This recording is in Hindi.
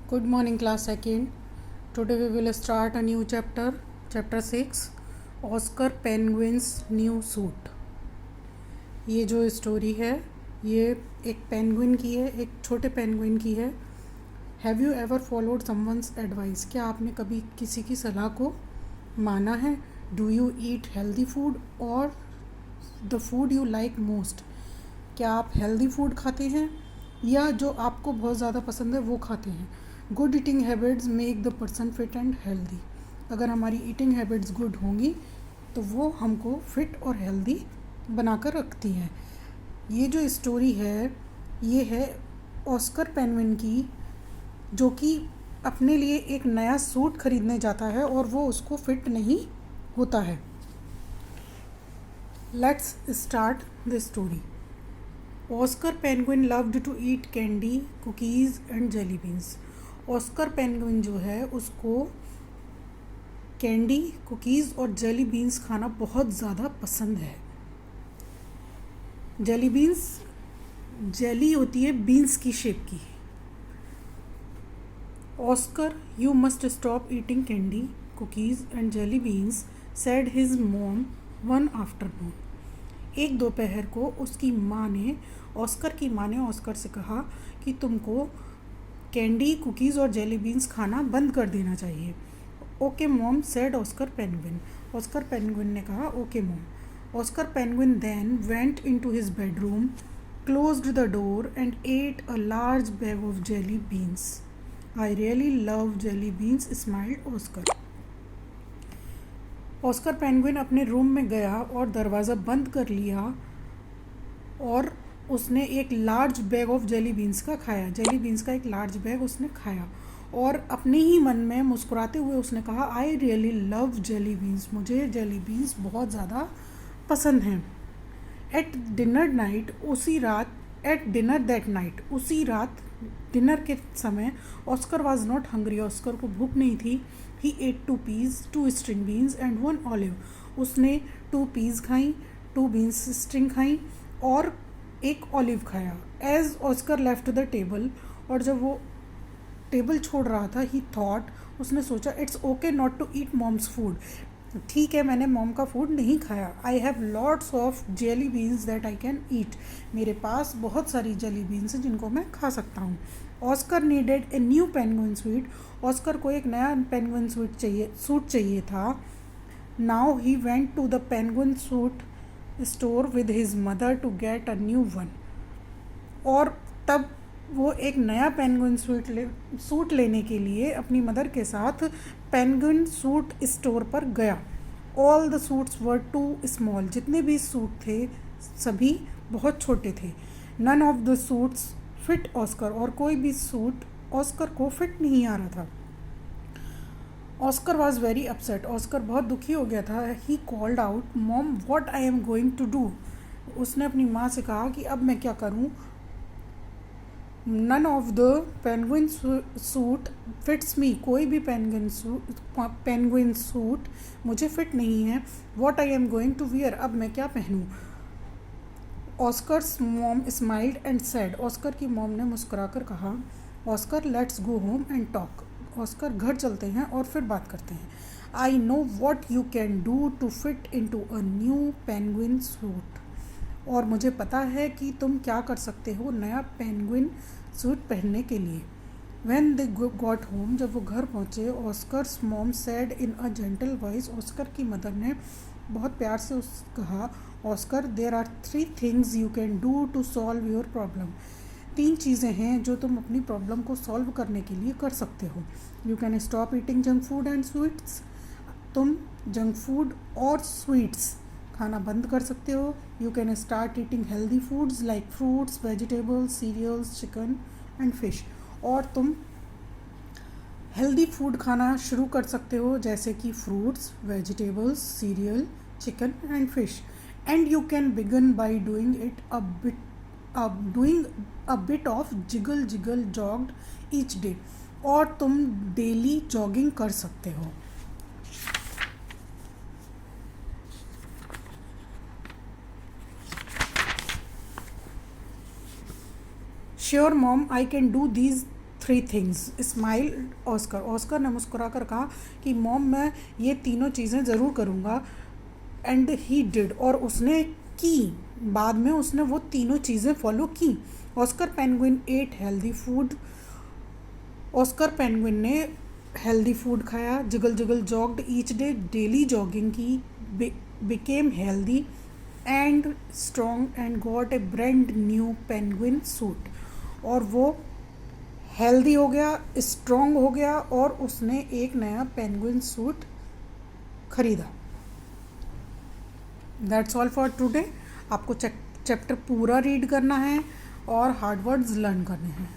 Good morning, class second. Today we will start a new chapter, chapter 6, Oscar Penguin's new suit. ये जो स्टोरी है ये एक पेंगुइन की है, एक छोटे पेंगुइन की है. Have you ever followed someone's advice? क्या आपने कभी किसी की सलाह को माना है? Do you eat healthy food और the food you like most? क्या आप हेल्दी फूड खाते हैं या जो आपको बहुत ज़्यादा पसंद है वो खाते हैं? Good eating habits make the person fit and healthy. अगर हमारी ईटिंग हैबिट्स गुड होंगी तो वो हमको फिट और हेल्दी बनाकर रखती है. ये जो स्टोरी है ये है ऑस्कर पेंगुइन की, जो कि अपने लिए एक नया सूट खरीदने जाता है और वो उसको फिट नहीं होता है. Let's start the story. Oscar penguin loved to eat candy, cookies and jelly beans. Oscar penguin जो है उसको कैंडी, कुकीज़ और जेली बीन्स खाना बहुत ज़्यादा पसंद है. जेली बीन्स, जेली होती है बीन्स की शेप की. Oscar, you must stop eating candy, cookies and jelly beans, said his mom one afternoon. एक दोपहर को उसकी माँ ने, ऑस्कर की माँ ने ऑस्कर से कहा कि तुमको कैंडी, कुकीज़ और जेली बीन्स खाना बंद कर देना चाहिए. Okay mom, said Oscar penguin. Oscar penguin ने कहा okay mom. Oscar penguin then went into his bedroom, closed the door and ate a large bag of jelly beans. I really love jelly beans, smiled Oscar. Oscar penguin अपने रूम में गया और दरवाज़ा बंद कर लिया और उसने एक large bag of jelly beans का खाया. जेली बीन्स का एक लार्ज बैग उसने खाया और अपने ही मन में मुस्कुराते हुए उसने कहा आई रियली लव जेली बीन्स. मुझे जेली बीन्स बहुत ज़्यादा पसंद हैं. At dinner night, at dinner that night, उसी रात डिनर के समय Oscar was not hungry. Oscar को भूख नहीं थी. ही eight 2 peas, 2 string beans and 1 olive. उसने 2 peas खाई, 2 beans string खाई और एक ऑलिव खाया. As Oscar left the table, और जब वो टेबल छोड़ रहा था, ही थॉट, उसने सोचा it's okay not to eat mom's food. ठीक है, मैंने मॉम का फूड नहीं खाया. I have lots of jelly beans that I can eat. मेरे पास बहुत सारी जेली बीन्स हैं जिनको मैं खा सकता हूँ. Oscar needed a new penguin suit. Oscar को एक नया पेंगुइन सूट चाहिए था. Now he went to the penguin suit store with his mother to get a new one. और तब वो एक नया पेंगुइन सूट लेने के लिए अपनी मदर के साथ पेंगुइन सूट स्टोर पर गया. All the suits were too small. जितने भी सूट थे सभी बहुत छोटे थे. None of the suits fit Oscar. और कोई भी सूट ऑस्कर को फिट नहीं आ रहा था. Oscar was very upset. Oscar बहुत दुखी हो गया था. He called out, mom what I am going to do. उसने अपनी माँ से कहा कि अब मैं क्या करूँ. None of the penguin suit fits me. कोई भी पेंगुइन सूट मुझे फिट नहीं है. What I am going to wear. अब मैं क्या पहनूँ. Oscar's mom smiled and said. Oscar की मॉम ने मुस्कुराकर कहा, Oscar let's go home and talk. Oscar, घर चलते हैं और फिर बात करते हैं. I know what you can do to fit into a new penguin suit. और मुझे पता है कि तुम क्या कर सकते हो नया पेंगुइन सूट पहनने के लिए. व्हेन दे गॉट होम, जब वो घर पहुँचे, Oscar's mom said in a gentle voice. Oscar की मदर ने बहुत प्यार से कहा, Oscar there are 3 things you can do to solve your problem. 3 चीज़ें हैं जो तुम अपनी प्रॉब्लम को सॉल्व करने के लिए कर सकते हो. You can stop eating junk food and sweets. तुम जंक फूड और स्वीट्स खाना बंद कर सकते हो. You can start eating healthy foods like fruits, vegetables, cereals, chicken and fish. और तुम हेल्दी फूड खाना शुरू कर सकते हो जैसे कि fruits, vegetables, cereal, chicken and fish. And you can begin by doing a bit of jiggle jiggle jogged each day. और तुम डेली जॉगिंग कर सकते हो. Sure mom, I can do these 3 things, smile Oscar. Oscar ने मुस्कुरा कर कहा कि मॉम मैं ये तीनों चीज़ें ज़रूर करूँगा, एंड ही डिड, और उसने की, बाद में उसने वो तीनों चीज़ें फॉलो की। Oscar penguin ate healthy food. Oscar penguin ने हेल्दी फूड खाया। Jiggle jiggle jogged each day, daily jogging की, became healthy and strong and got a brand new penguin suit. और वो हेल्दी हो गया, स्ट्रॉन्ग हो गया, और उसने एक नया पेंगुइन सूट खरीदा। That's all for today. आपको चैप्टर पूरा रीड करना है और हार्ड वर्ड्स लर्न करने हैं।